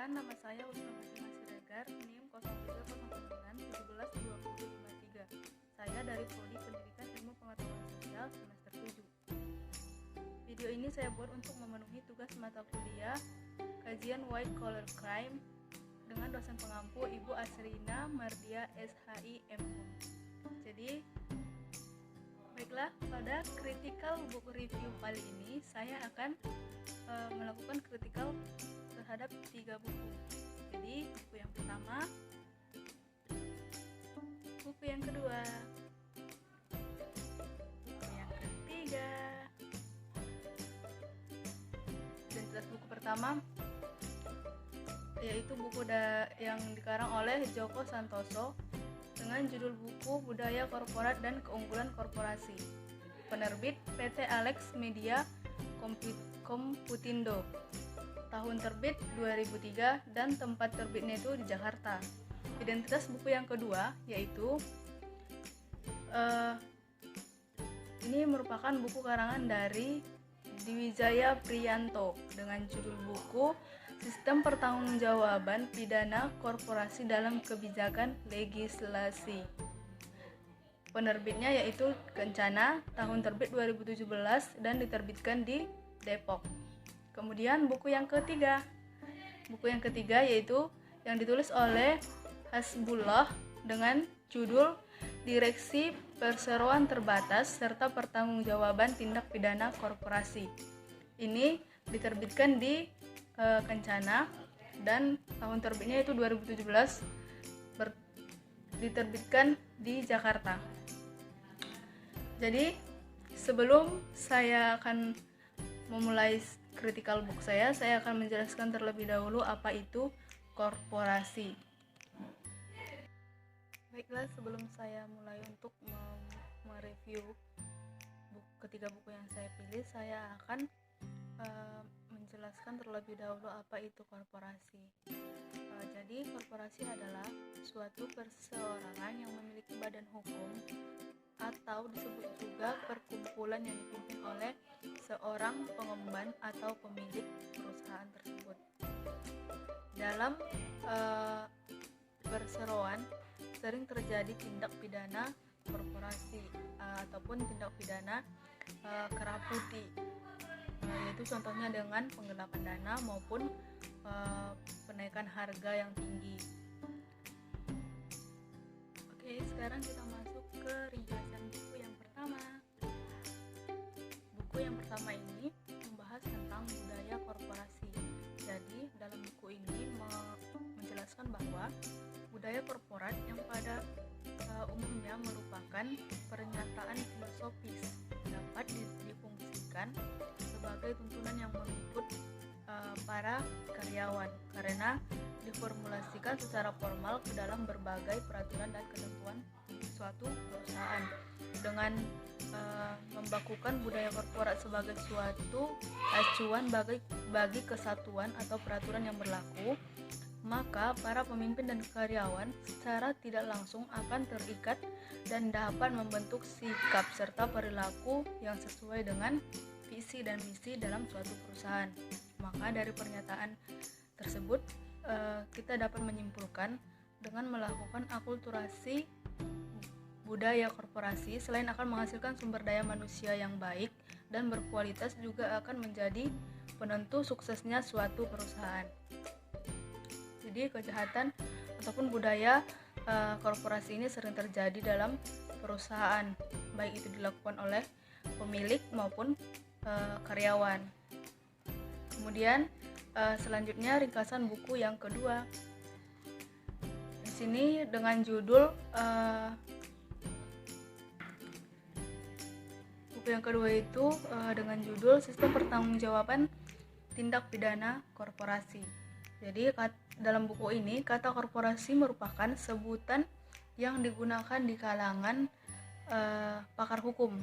Perkenalkan, nama saya Usman Fatimah Siregar, NIM 0309172053. Saya dari Prodi Pendidikan Ilmu Pengetahuan Sosial semester 7. Video ini saya buat untuk memenuhi tugas mata kuliah kajian White Collar Crime dengan dosen pengampu Ibu Asrina Mardia SHI MU. Jadi, baiklah, pada critical book review kali ini saya akan melakukan critical terhadap 3 buku. Jadi, buku yang pertama, buku yang kedua, buku yang ketiga. Identitas buku pertama yaitu buku yang dikarang oleh Joko Santoso dengan judul buku Budaya Korporat dan Keunggulan Korporasi. Penerbit PT Alex Media Komputindo. Tahun terbit 2003 dan tempat terbitnya itu di Jakarta. Identitas buku yang kedua yaitu ini merupakan buku karangan dari Diwijaya Priyanto dengan judul buku Sistem Pertanggungjawaban Pidana Korporasi dalam Kebijakan Legislasi. Penerbitnya yaitu Kencana, tahun terbit 2017 dan diterbitkan di Depok. Kemudian buku yang ketiga yaitu yang ditulis oleh Hasbullah dengan judul Direksi Perseroan Terbatas serta Pertanggungjawaban Tindak Pidana Korporasi. Ini diterbitkan di Kencana dan tahun terbitnya itu 2017, diterbitkan di Jakarta. Jadi sebelum saya akan memulai critical book saya akan menjelaskan terlebih dahulu apa itu korporasi. Baiklah, sebelum saya mulai untuk mereview ketiga buku yang saya pilih, saya akan menjelaskan terlebih dahulu apa itu korporasi. Jadi korporasi adalah suatu perseorangan yang memiliki badan hukum atau disebut juga perkumpulan yang dipimpin oleh seorang pengemban atau pemilik perusahaan tersebut. Dalam perseroan sering terjadi tindak pidana korporasi ataupun tindak pidana keraputi, yaitu contohnya dengan penggelapan dana maupun penaikan harga yang tinggi. Oke, sekarang kita masuk ke ringkasan buku yang pertama. Buku yang pertama ini membahas tentang budaya korporasi. Jadi dalam buku ini menjelaskan bahwa budaya korporat yang pada umumnya merupakan pernyataan filosofis dapat difungsikan sebagai tuntunan yang menuntut para karyawan karena diformulasikan secara formal ke dalam berbagai peraturan dan ketentuan suatu perusahaan. Dengan membakukan budaya korporat sebagai suatu acuan bagi kesatuan atau peraturan yang berlaku, maka para pemimpin dan karyawan secara tidak langsung akan terikat dan dapat membentuk sikap serta perilaku yang sesuai dengan visi dan misi dalam suatu perusahaan. Maka dari pernyataan tersebut kita dapat menyimpulkan dengan melakukan akulturasi budaya korporasi, selain akan menghasilkan sumber daya manusia yang baik dan berkualitas, juga akan menjadi penentu suksesnya suatu perusahaan. Jadi kejahatan ataupun budaya korporasi ini sering terjadi dalam perusahaan, baik itu dilakukan oleh pemilik maupun karyawan. Kemudian selanjutnya ringkasan buku yang kedua. Di sini dengan judul buku yang kedua itu dengan judul Sistem Pertanggungjawaban Tindak Pidana Korporasi. Jadi dalam buku ini kata korporasi merupakan sebutan yang digunakan di kalangan pakar hukum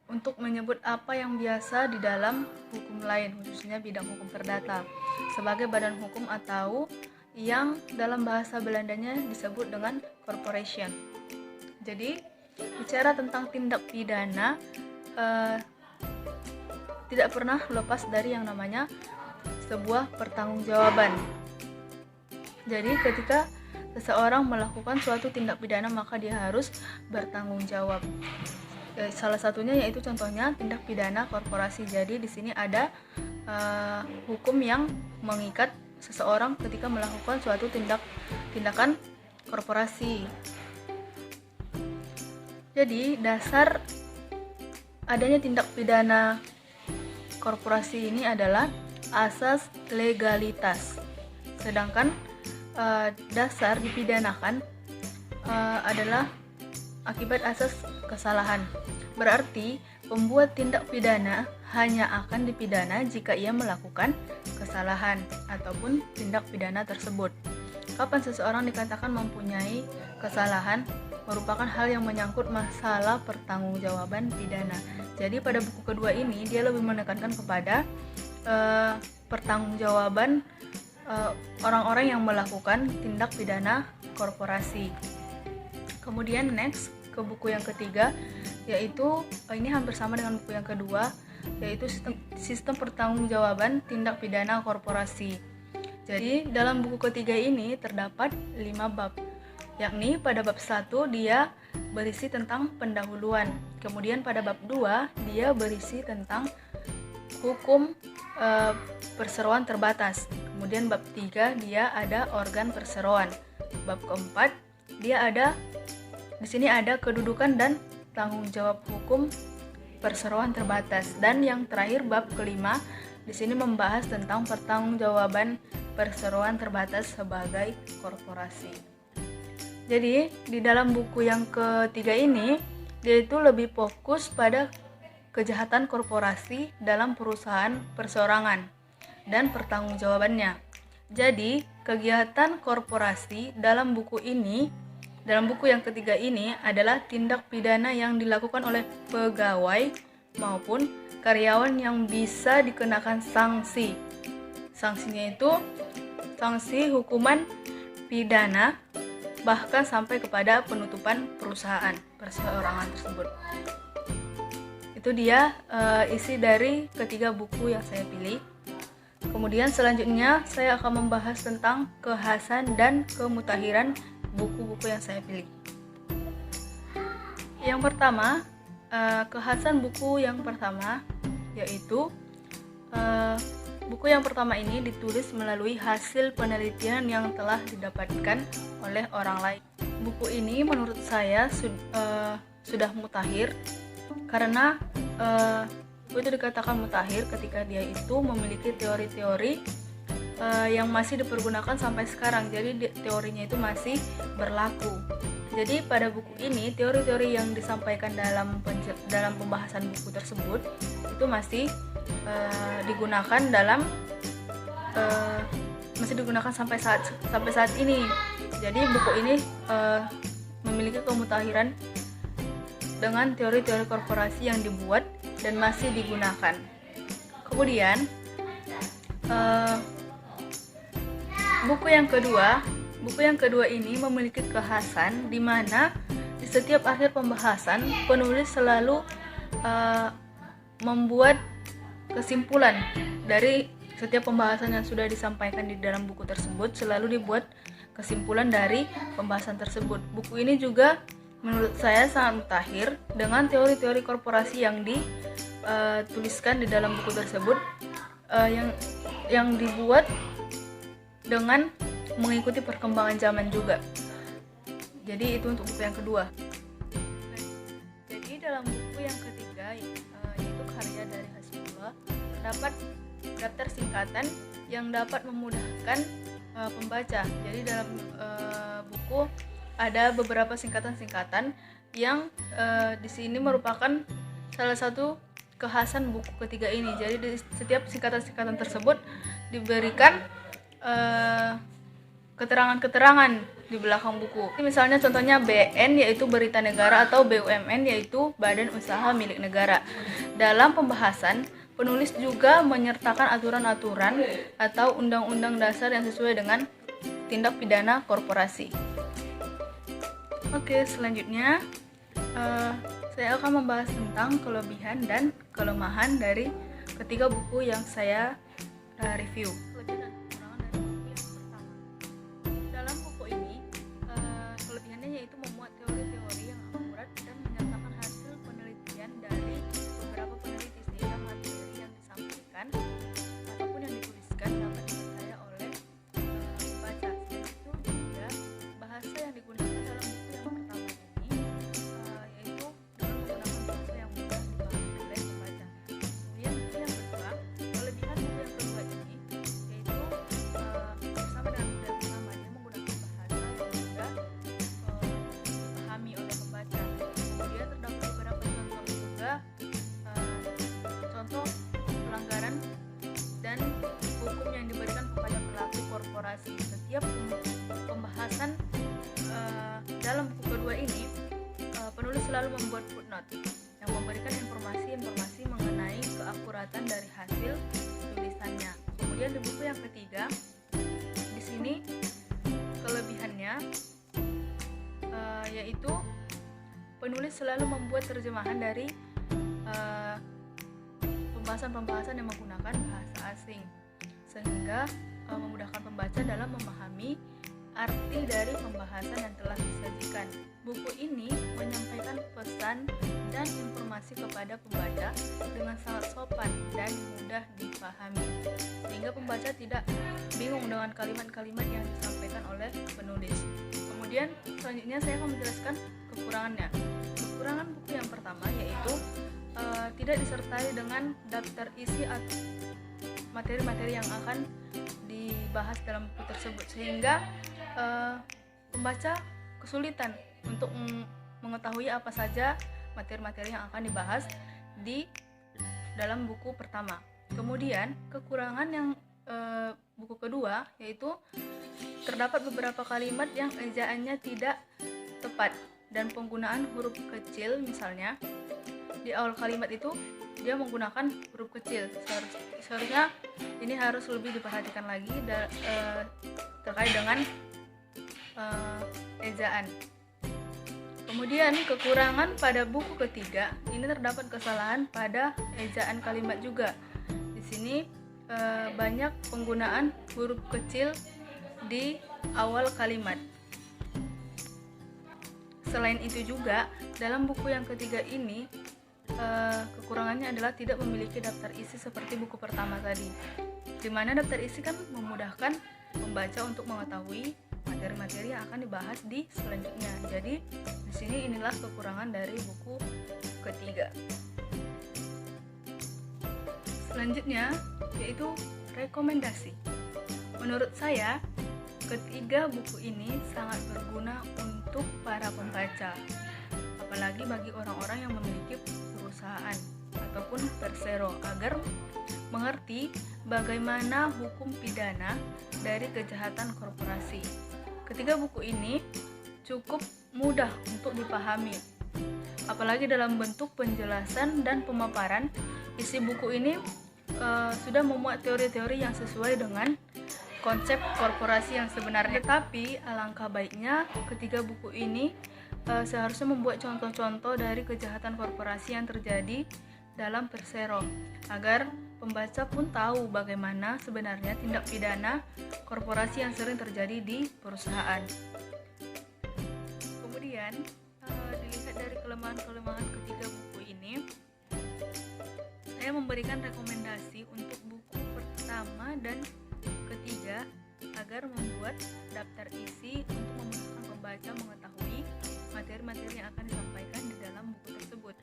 untuk menyebut apa yang biasa di dalam hukum lain, khususnya bidang hukum perdata, sebagai badan hukum atau yang dalam bahasa Belandanya disebut dengan corporation. Jadi bicara tentang tindak pidana tidak pernah lepas dari yang namanya sebuah pertanggungjawaban. Jadi ketika seseorang melakukan suatu tindak pidana maka dia harus bertanggung jawab. Salah satunya yaitu contohnya tindak pidana korporasi. Jadi di sini ada hukum yang mengikat seseorang ketika melakukan suatu tindakan korporasi. Jadi dasar adanya tindak pidana korporasi ini adalah asas legalitas. Sedangkan dasar dipidanakan adalah akibat asas kesalahan. Berarti pembuat tindak pidana hanya akan dipidana jika ia melakukan kesalahan ataupun tindak pidana tersebut. Kapan seseorang dikatakan mempunyai kesalahan merupakan hal yang menyangkut masalah pertanggungjawaban pidana. Jadi pada buku kedua ini dia lebih menekankan kepada pertanggungjawaban orang-orang yang melakukan tindak pidana korporasi. Kemudian next ke buku yang ketiga, yaitu ini hampir sama dengan buku yang kedua, yaitu sistem pertanggungjawaban tindak pidana korporasi. Jadi dalam buku ketiga ini terdapat 5 bab, yakni pada bab 1 dia berisi tentang pendahuluan, kemudian pada bab 2 dia berisi tentang hukum perseroan terbatas, kemudian bab 3 dia ada organ perseroan, bab keempat dia di sini ada kedudukan dan tanggung jawab hukum perseroan terbatas, dan yang terakhir bab kelima di sini membahas tentang pertanggungjawaban perseroan terbatas sebagai korporasi. Jadi di dalam buku yang ketiga ini dia itu lebih fokus pada kejahatan korporasi dalam perusahaan perseorangan dan pertanggungjawabannya. Jadi kegiatan korporasi dalam buku yang ketiga ini adalah tindak pidana yang dilakukan oleh pegawai maupun karyawan yang bisa dikenakan sanksi. Sanksinya itu sanksi hukuman pidana, bahkan sampai kepada penutupan perusahaan perseorangan tersebut. Itu dia isi dari ketiga buku yang saya pilih. Kemudian selanjutnya saya akan membahas tentang kekhasan dan kemutahiran buku-buku yang saya pilih. Yang pertama, kekhasan buku yang pertama yaitu buku yang pertama ini ditulis melalui hasil penelitian yang telah didapatkan oleh orang lain. Buku ini menurut saya sudah mutakhir karena itu dikatakan mutakhir ketika dia itu memiliki teori-teori yang masih dipergunakan sampai sekarang. Jadi teorinya itu masih berlaku. Jadi pada buku ini teori-teori yang disampaikan dalam pembahasan buku tersebut itu masih digunakan sampai saat ini. Jadi buku ini memiliki kemutakhiran dengan teori-teori korporasi yang dibuat dan masih digunakan. Kemudian buku yang kedua ini memiliki kekhasan di mana di setiap akhir pembahasan penulis selalu membuat kesimpulan dari setiap pembahasan yang sudah disampaikan di dalam buku tersebut, selalu dibuat kesimpulan dari pembahasan tersebut. Buku ini juga menurut saya sangat mutakhir dengan teori-teori korporasi yang dituliskan di dalam buku tersebut, yang dibuat dengan mengikuti perkembangan zaman juga. Jadi itu untuk buku yang kedua. Jadi dalam buku yang ketiga yaitu karya dari Hasbullah, terdapat daftar singkatan yang dapat memudahkan pembaca. Jadi dalam buku ada beberapa singkatan-singkatan yang di sini merupakan salah satu kekhasan buku ketiga ini. Jadi di setiap singkatan-singkatan tersebut diberikan keterangan-keterangan di belakang buku. Misalnya contohnya BN yaitu Berita Negara atau BUMN yaitu Badan Usaha Milik Negara. Dalam pembahasan, penulis juga menyertakan aturan-aturan atau undang-undang dasar yang sesuai dengan tindak pidana korporasi. Oke, selanjutnya saya akan membahas tentang kelebihan dan kelemahan dari ketiga buku yang saya review. Kelebihan dan kekurangan dari buku yang pertama. Dalam buku ini, kelebihannya yaitu memuat teori-teori yang akurat dan menyertakan hasil penelitian dari beberapa peneliti sehingga materi yang disampaikan ataupun yang dituliskan dapat dipercaya oleh pembaca. Selain itu juga bahasa yang digunakan dalam buku yang pertama ini yaitu dengan menggunakan bahasa yang mudah dipahami oleh pembaca. Kemudian buku yang kedua, kelebihan buku yang kedua ini yaitu bersama dengan buku yang pertama, dia menggunakan bahasa yang mudah dipahami oleh pembaca. Kemudian terdapat beberapa contoh juga, contoh pelanggaran dan hukum yang diberikan kepada pelaku korporasi. Setiap pembahasan dalam buku kedua ini, penulis selalu membuat footnote yang memberikan informasi-informasi mengenai keakuratan dari hasil tulisannya. Kemudian di buku yang ketiga, di sini kelebihannya yaitu penulis selalu membuat terjemahan dari pembahasan-pembahasan yang menggunakan bahasa asing, sehingga memudahkan pembaca dalam memahami arti dari pembahasan yang telah disajikan. Buku ini menyampaikan pesan dan informasi kepada pembaca dengan sangat sopan dan mudah dipahami, sehingga pembaca tidak bingung dengan kalimat-kalimat yang disampaikan oleh penulis. Kemudian selanjutnya saya akan menjelaskan kekurangannya. Kekurangan buku yang pertama yaitu tidak disertai dengan daftar isi atau materi-materi yang akan dibahas dalam buku tersebut, sehingga pembaca kesulitan untuk mengetahui apa saja materi-materi yang akan dibahas di dalam buku pertama. Kemudian kekurangan yang buku kedua yaitu terdapat beberapa kalimat yang ejaannya tidak tepat dan penggunaan huruf kecil. Misalnya di awal kalimat itu dia menggunakan huruf kecil. Seharusnya ini harus lebih diperhatikan lagi terkait dengan ejaan. Kemudian kekurangan pada buku ketiga, ini terdapat kesalahan pada ejaan kalimat juga. Di sini banyak penggunaan huruf kecil di awal kalimat. Selain itu juga dalam buku yang ketiga ini kekurangannya adalah tidak memiliki daftar isi seperti buku pertama tadi, di mana daftar isi kan memudahkan pembaca untuk mengetahui materi-materi yang akan dibahas di selanjutnya. Jadi di sini inilah kekurangan dari buku ketiga. Selanjutnya yaitu rekomendasi. Menurut saya, ketiga buku ini sangat berguna untuk para pembaca, apalagi bagi orang-orang yang memiliki perusahaan ataupun persero, agar mengerti bagaimana hukum pidana dari kejahatan korporasi. Ketiga buku ini cukup mudah untuk dipahami, apalagi dalam bentuk penjelasan dan pemaparan. Isi buku ini sudah memuat teori-teori yang sesuai dengan konsep korporasi yang sebenarnya. Tetapi alangkah baiknya ketiga buku ini seharusnya membuat contoh-contoh dari kejahatan korporasi yang terjadi dalam persero, agar pembaca pun tahu bagaimana sebenarnya tindak pidana korporasi yang sering terjadi di perusahaan. Kemudian dilihat dari kelemahan-kelemahan ketiga buku ini, saya memberikan rekomendasi untuk buku pertama dan ketiga agar membuat daftar isi untuk memudahkan pembaca mengetahui materi-materi yang akan disampaikan di dalam buku tersebut.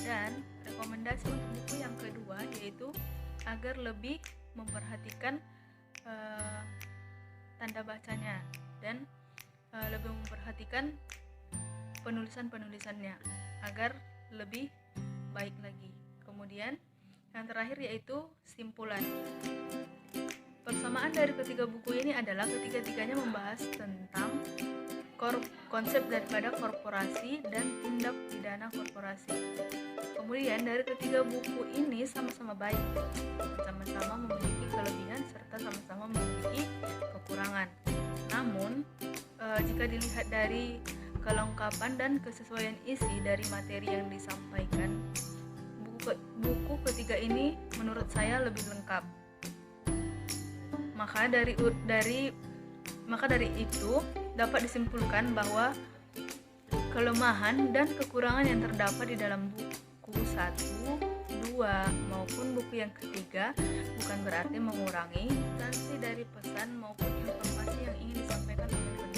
Dan rekomendasi untuk buku yang kedua yaitu agar lebih memperhatikan tanda bacanya dan lebih memperhatikan penulisan-penulisannya agar lebih baik lagi. Kemudian yang terakhir yaitu simpulan. Persamaan dari ketiga buku ini adalah ketiga-tiganya membahas tentang konsep daripada korporasi dan tindak pidana korporasi. Kemudian dari ketiga buku ini sama-sama baik, sama-sama memiliki kelebihan serta sama-sama memiliki kekurangan. Namun jika dilihat dari kelengkapan dan kesesuaian isi dari materi yang disampaikan, buku ketiga ini menurut saya lebih lengkap. Maka dari itu dapat disimpulkan bahwa kelemahan dan kekurangan yang terdapat di dalam buku 1, 2 maupun buku yang ketiga bukan berarti mengurangi substansi dari pesan maupun informasi yang ingin disampaikan oleh penulis.